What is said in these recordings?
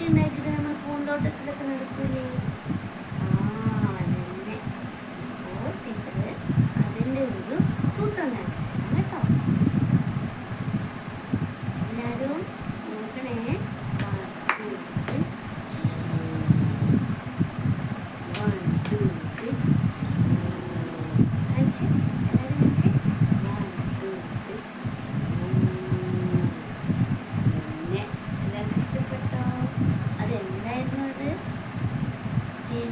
ഒച്ചുണ്ടാക്കിയിട്ട് നമ്മൾ പൂന്തോട്ടത്തിലൊക്കെ നടക്കൂലേ, അതന്നെ. അപ്പോൾ ടീച്ചർ അതിൻ്റെ ഒരു സൂത്രം കാണിച്ചു തരാം കേട്ടോ. എല്ലാവരും നോക്കണേ.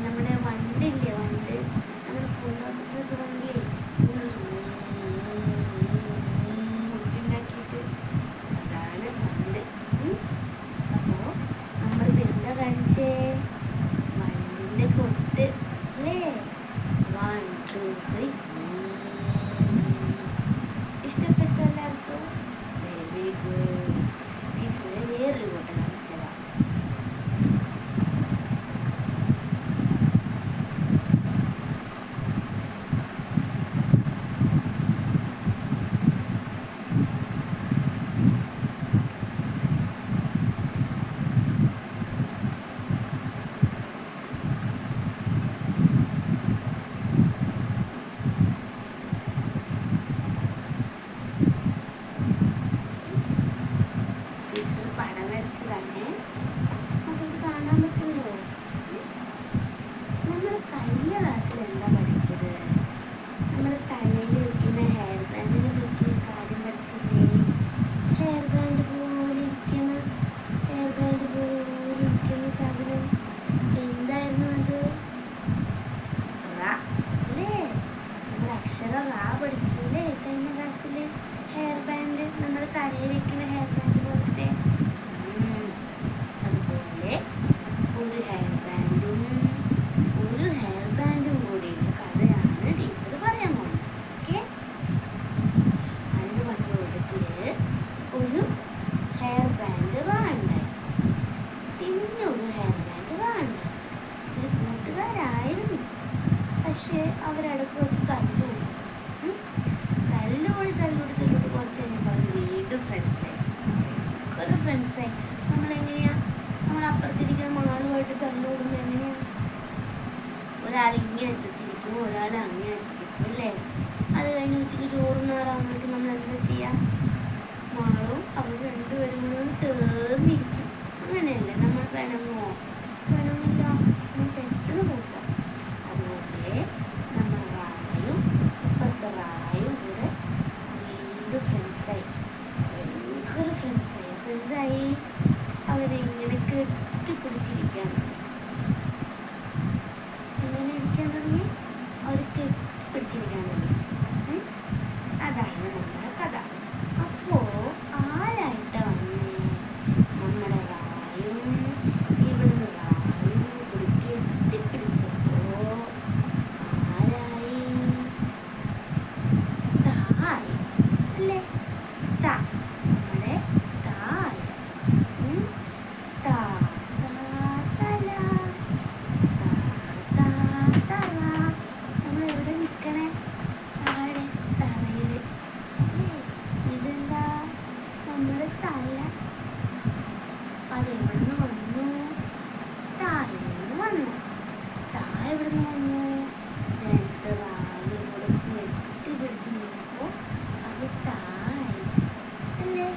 നമ്മുടെ വണ്ടില്ലേ, വണ്ട് നമ്മുടെ പൂന്തോട്ടത്തിലൊക്കെ വണ്ടില്ലേ ഒച്ചുണ്ടാക്കിയിട്ട്, അതാണ് വണ്ട്. അപ്പോൾ നമ്മളിത് എന്താ കാണിച്ചേ, വണ്ടിൻ്റെ കൊട്ട് അല്ലേ. 1 2 3. ഇഷ്ടപ്പെട്ടു എല്ലാവർക്കും? Very good. ടീച്ചർ വേറൊരു കൊട്ട കാണിച്ചതാ. പടം വരച്ചതാണ്. നമുക്ക് കാണാൻ പറ്റുമല്ലോ. നമ്മൾ കഴിഞ്ഞ ക്ലാസ്സിൽ എന്താ പഠിച്ചത്? നമ്മൾ തലയിൽ വയ്ക്കുന്ന ഹെയർ ബാൻഡിനെ പറ്റി കാര്യം പഠിച്ചില്ലേ? ഹെയർ ബാൻഡ് പോലെ ഇരിക്കുന്ന സാധനം എന്തായിരുന്നു അത്? റാ അല്ലേ? നമ്മൾ അക്ഷരം റാ പഠിച്ചു അല്ലേ കഴിഞ്ഞ ക്ലാസ്സിൽ? ഹെയർ ബാൻഡ്, നമ്മൾ തലയിൽ വയ്ക്കുന്ന ഹെയർ ബാൻഡ് പോലത്തെ. അതുപോലെ ഒരു ഹെയർ ബാൻഡും കൂടിയുള്ള കഥയാണ് ടീച്ചർ പറയാൻ പോകുന്നത്. ഓക്കെ, അതിന് പണ്ടുകൂട്ടത്തിൽ ഒരു ഹെയർ ബാൻഡ് റാണ്ടായി, പിന്നെ ഒരു ഹെയർ ബാൻഡ് റാണ്ടായി. ഒരു കൂട്ടുകാരായിരുന്നു, പക്ഷേ അവരിടക്ക് വെച്ച് തല്ലുകൂടി കുറച്ച് കഴിഞ്ഞപ്പോൾ അവർ വീണ്ടും ഫ്രണ്ട്സായി. നമ്മളെങ്ങനെയാ, നമ്മൾ അപ്പുറത്തിരിക്കുന്ന മാളുമായിട്ട് തല്ലുകൂടുമ്പോൾ എങ്ങനെയാ? ഒരാൾ ഇങ്ങനെ എത്തിരിക്കും, ഒരാൾ അങ്ങനെ എത്തിരിക്കും അല്ലേ? അത് കഴിഞ്ഞ് ഉച്ചയ്ക്ക് ചോറുന്നാറാകുമ്പോഴേക്കും നമ്മൾ എന്താ ചെയ്യുക? മാളും അവർ രണ്ടുപേരും കൂടി ഒന്ന് ചേർന്നിരിക്കും. അങ്ങനെയല്ലേ? നമ്മൾ പിണങ്ങുമോ? പിണങ്ങില്ല, നമ്മൾ പെട്ടെന്ന് കൂട്ടാം. അതുപോലെ നമ്മൾ റായും ഇപ്പുറത്തെ റായും കൂടെ വീണ്ടും ഫ്രണ്ട്സായി, ഭയങ്കര ഫ്രണ്ട്സായി. അപ്പോൾ എന്തായി? അവരിങ്ങനെ കെട്ടിപ്പിടിച്ചിരിക്കാൻ തുടങ്ങി. എങ്ങനെ ഇരിക്കാൻ തുടങ്ങി? അവർ കെട്ടിപ്പിടിച്ചിരിക്കാൻ തുടങ്ങി. അതാണ് നമ്മുടെ കഥ. അപ്പോൾ ആരായിട്ട് വന്നേ? നമ്മുടെ റായും ഇവിടുന്ന് റായും കൂടി കെട്ടിപ്പിടിച്ചപ്പോൾ ആരായി? തായി അല്ലേ? നമ്മുടെ തായി. നമ്മളെവിടെ നിൽക്കണേ? താഴെ തറയിൽ. ഇതെന്താ? നമ്മുടെ തല. അതെവിടെ നിന്ന് വന്നു? താഴെ നിന്ന് വന്നു. താഴെ എവിടെ നിന്ന് വന്നു? രണ്ട് റാലും കൂടെ കെട്ടിപ്പിടിച്ച് നിന്നപ്പോൾ അത് താഴെ അല്ലേ?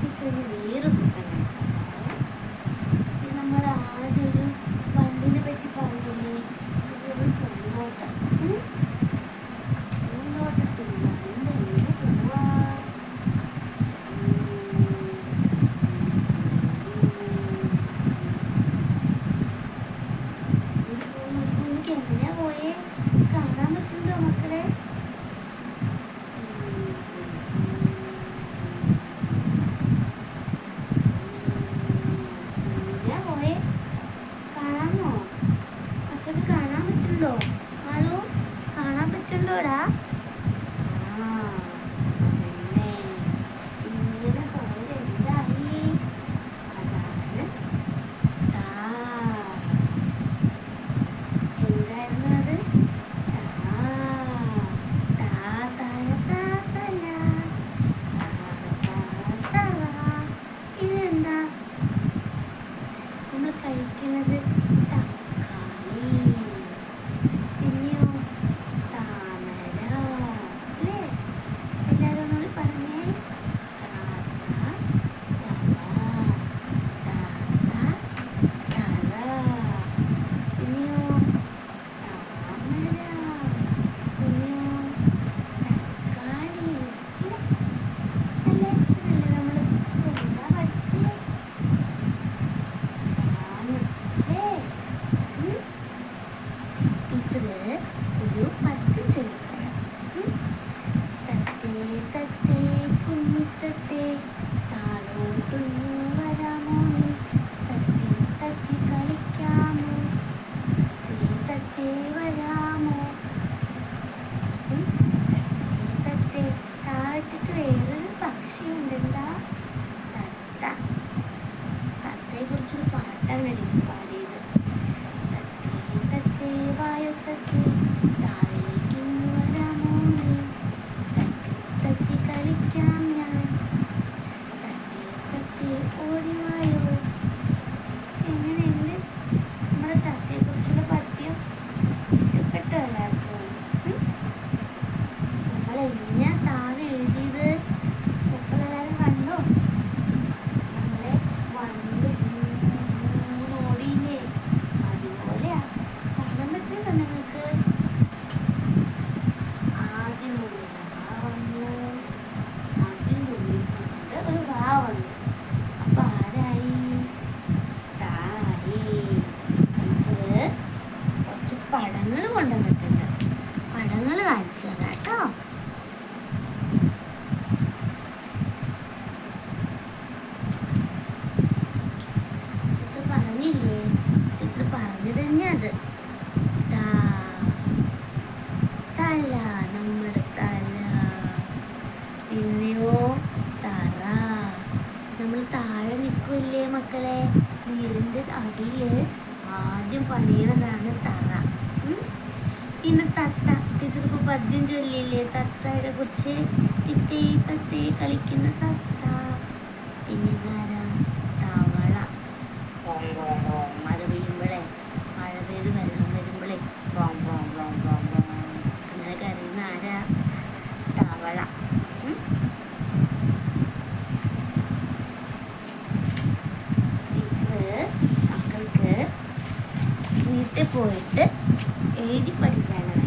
ഇതിന് വേറെ സൂത്രം കാണിച്ചാൽ നമ്മൾ ആദ്യം ഒരു വണ്ടിനെ പറ്റി പറഞ്ഞില്ലേ? ഒരു പൂന്തോട്ടം. പൂന്തോട്ടത്തിൽ വണ്ട് എങ്ങനെ പോവാ? എനിക്ക് എങ്ങനെയാ പോയേ? കാണാൻ പറ്റുന്നുണ്ടോ മക്കളെ? തത്തുന്നു വരാമോ നീ തത്തി തത്തി കളിക്കാമോ തത്തേ തത്തേ വരാമോ തത്തേ തത്തേ താഴ്ചിട്ട് വേറൊരു പക്ഷി ഉണ്ടെന്താ തത്ത. തത്തയെ കുറിച്ചൊരു പാട്ടാണ് ടീച്ചർ പാടിയത്. തത്തേ തത്തേ വായോ തത്തേ താഴേക്കിന്ന് വരാമോ നീ തത്തി തത്തി കളിക്കാം ഞാൻ തത്തേ തത്തേ ഓടിവായോ. എങ്ങനെയുണ്ട് നമ്മുടെ തത്തയെ കുറിച്ചുള്ള പദ്യം? ഇഷ്ടപ്പെട്ടോ എല്ലാവർക്കും? നമ്മൾ എങ്ങനെയാ താഴെ എഴുതിയത്? മക്കളെല്ലാവരും കണ്ടോ? നമ്മളെ വണ്ട് ഓടിയില്ലേ, അതുപോലെയാ. കാണാൻ പറ്റുമോ നിങ്ങൾക്ക്? ആദ്യം ഒരു റാ വന്നു, ആദ്യം കൊണ്ട് ഒരു റാ വന്നു. അപ്പൊ ആരായി? തായി. ടീച്ചറ് കുറച്ച് പടങ്ങൾ കൊണ്ടുവന്നിട്ടുണ്ട്. പടങ്ങൾ കാണിച്ചു തരാം കേട്ടോ. ടീച്ചർ പറഞ്ഞില്ലേ? ടീച്ചർ പറഞ്ഞു തന്നെ അത്. തല, നമ്മുടെ തല. പിന്നെയോ തറ. നമ്മൾ താഴെ നിൽക്കില്ലേ മക്കളെ? വീടിൻ്റെ അടിയിൽ ആദ്യം പണിയണതാണ് തറ. പിന്നെ തത്ത. ടീച്ചർക്ക് പദ്യം ചൊല്ലില്ലേ തത്തയുടെ കുറിച്ച്? തിത്തേ തത്തേ കളിക്കുന്ന തത്ത. പിന്നെ ഇതാരാ? തവള. മഴ പെയ്യുമ്പോഴേ, മഴ പെയ്ത് വെള്ളം വരുമ്പോഴേ അങ്ങനെ കരയുന്ന ആരാ? തവള. ടീച്ചറ് മക്കൾക്ക് വീട്ടിൽ പോയിട്ട് എഴുതി പഠിക്കാനാണ്